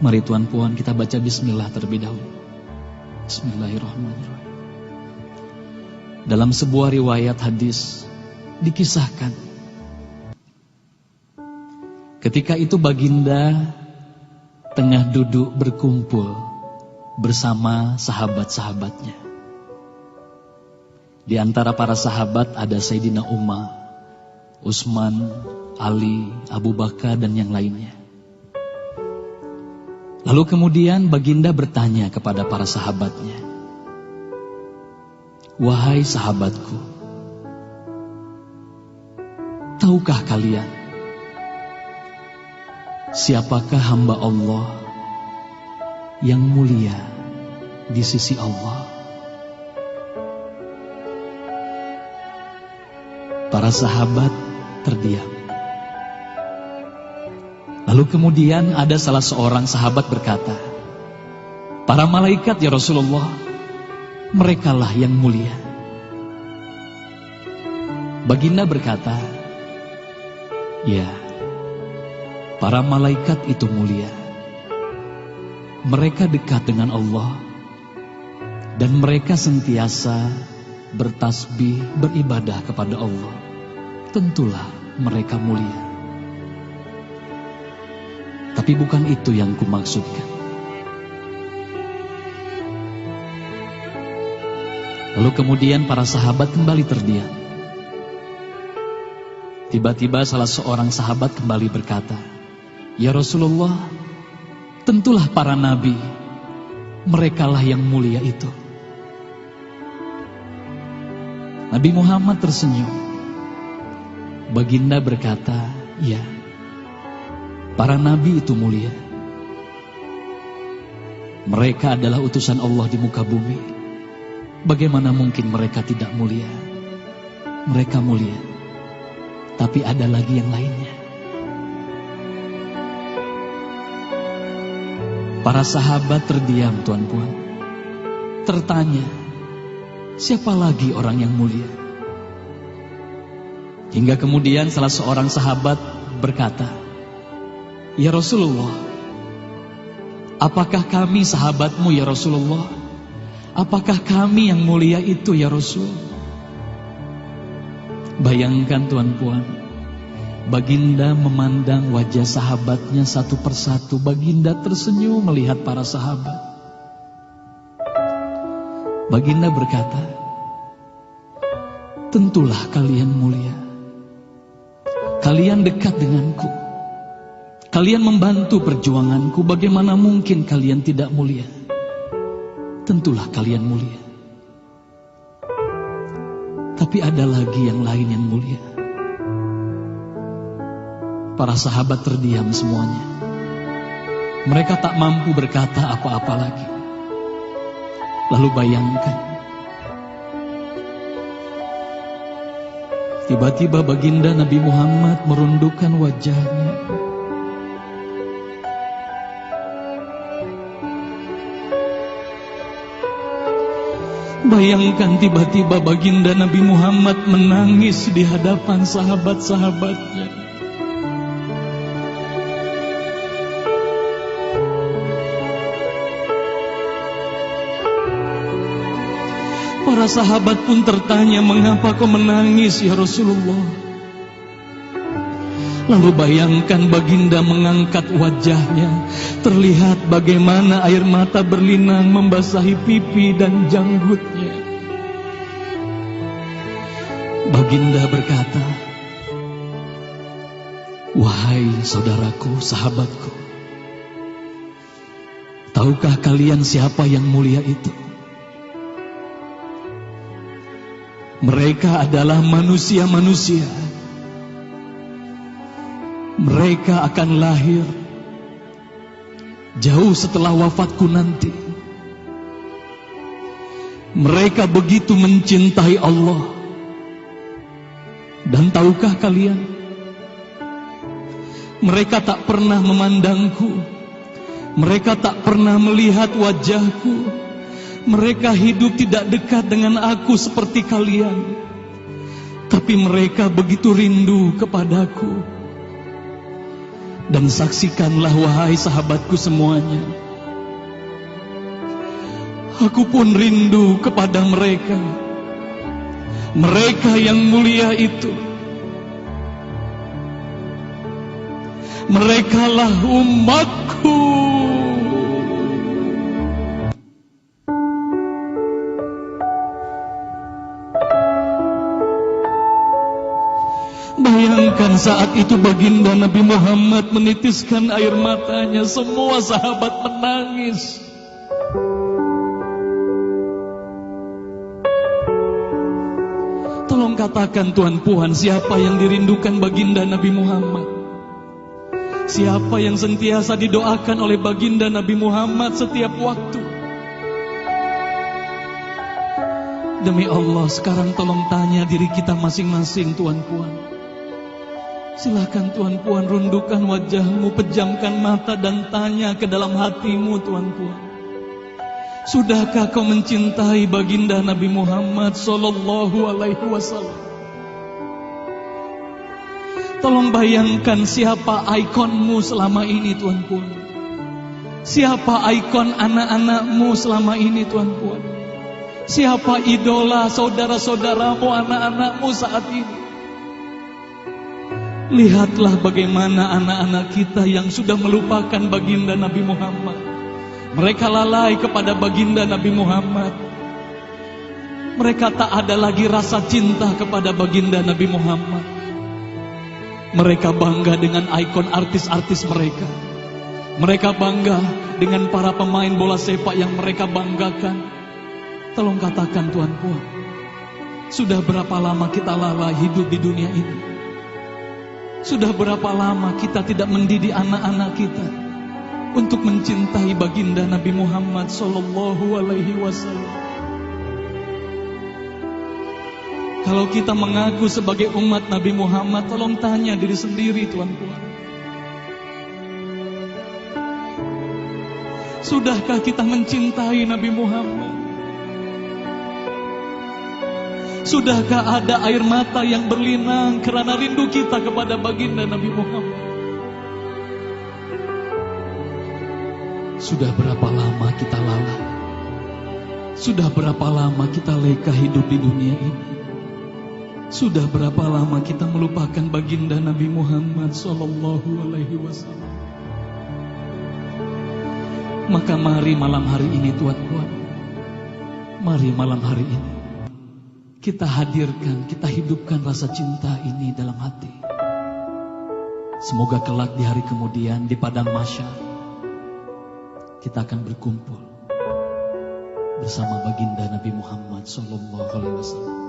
Mari Tuan Puan kita baca bismillah terlebih dahulu. Bismillahirrahmanirrahim. Dalam sebuah riwayat hadis dikisahkan, ketika itu baginda tengah duduk berkumpul bersama sahabat-sahabatnya. Di antara para sahabat ada Sayyidina Umar, Utsman, Ali, Abu Bakar dan yang lainnya. Lalu kemudian baginda bertanya kepada para sahabatnya, "Wahai sahabatku, tahukah kalian siapakah hamba Allah yang mulia di sisi Allah?" Para sahabat terdiam. Lalu kemudian ada salah seorang sahabat berkata, "Para malaikat ya Rasulullah, merekalah yang mulia." Baginda berkata, "Ya, para malaikat itu mulia. Mereka dekat dengan Allah dan mereka sentiasa bertasbih, beribadah kepada Allah. Tentulah mereka mulia. Tapi bukan itu yang kumaksudkan." Lalu kemudian para sahabat kembali terdiam. Tiba-tiba salah seorang sahabat kembali berkata, "Ya Rasulullah, tentulah para nabi, merekalah yang mulia itu." Nabi Muhammad tersenyum. Baginda berkata, "Ya, para nabi itu mulia. Mereka adalah utusan Allah di muka bumi. Bagaimana mungkin mereka tidak mulia? Mereka mulia. Tapi ada lagi yang lainnya." Para sahabat terdiam, Tuan Puan. Tertanya, siapa lagi orang yang mulia? Hingga kemudian salah seorang sahabat berkata, "Ya Rasulullah, apakah kami sahabatmu ya Rasulullah? Apakah kami yang mulia itu ya Rasul?" Bayangkan Tuan Puan, baginda memandang wajah sahabatnya satu persatu. Baginda tersenyum melihat para sahabat. Baginda berkata, "Tentulah kalian mulia. Kalian dekat denganku. Kalian membantu perjuanganku. Bagaimana mungkin kalian tidak mulia? Tentulah kalian mulia. Tapi ada lagi yang lain yang mulia." Para sahabat terdiam semuanya. Mereka tak mampu berkata apa-apa lagi. Lalu bayangkan, tiba-tiba baginda Nabi Muhammad merundukkan wajahnya. Bayangkan tiba-tiba baginda Nabi Muhammad menangis di hadapan sahabat-sahabatnya. Para sahabat pun tertanya, "Mengapa kau menangis ya Rasulullah?" Lalu bayangkan baginda mengangkat wajahnya. Terlihat bagaimana air mata berlinang membasahi pipi dan janggutnya. Baginda berkata, "Wahai saudaraku, sahabatku, tahukah kalian siapa yang mulia itu? Mereka adalah manusia-manusia. Mereka akan lahir jauh setelah wafatku nanti. Mereka begitu mencintai Allah. Dan tahukah kalian, mereka tak pernah memandangku. Mereka tak pernah melihat wajahku. Mereka hidup tidak dekat dengan aku seperti kalian. Tapi mereka begitu rindu kepadaku. Dan saksikanlah wahai sahabatku semuanya, aku pun rindu kepada mereka, mereka yang mulia itu. Merekalah umatku. Bayangkan saat itu baginda Nabi Muhammad menitiskan air matanya, semua sahabat menangis. Tolong katakan Tuhan Puan, siapa yang dirindukan baginda Nabi Muhammad? Siapa yang sentiasa didoakan oleh baginda Nabi Muhammad setiap waktu? Demi Allah, sekarang tolong tanya diri kita masing-masing, Tuan Puan. Silakan Tuan Puan, rundukkan wajahmu, pejamkan mata dan tanya ke dalam hatimu, Tuan Puan. Sudahkah kau mencintai baginda Nabi Muhammad sallallahu alaihi wasallam? Tolong bayangkan siapa ikonmu selama ini, Tuan Puan. Siapa ikon anak-anakmu selama ini, Tuan Puan. Siapa idola saudara-saudaramu, anak-anakmu saat ini. Lihatlah bagaimana anak-anak kita yang sudah melupakan baginda Nabi Muhammad. Mereka lalai kepada baginda Nabi Muhammad. Mereka tak ada lagi rasa cinta kepada baginda Nabi Muhammad. Mereka bangga dengan ikon artis-artis mereka. Mereka bangga dengan para pemain bola sepak yang mereka banggakan. Tolong katakan Tuan Puan, sudah berapa lama kita lalai hidup di dunia ini? Sudah berapa lama kita tidak mendidik anak-anak kita untuk mencintai baginda Nabi Muhammad sallallahu alaihi wasallam? Kalau kita mengaku sebagai umat Nabi Muhammad, tolong tanya diri sendiri, Tuan Puan. Sudahkah kita mencintai Nabi Muhammad? Sudahkah ada air mata yang berlinang karena rindu kita kepada baginda Nabi Muhammad? Sudah berapa lama kita lalai? Sudah berapa lama kita leka hidup di dunia ini? Sudah berapa lama kita melupakan baginda Nabi Muhammad sallallahu alaihi wasallam? Maka mari malam hari ini, Tuan Puan, mari malam hari ini kita hadirkan, kita hidupkan rasa cinta ini dalam hati. Semoga kelak di hari kemudian di padang mahsyar kita akan berkumpul bersama baginda Nabi Muhammad sallallahu alaihi wasallam.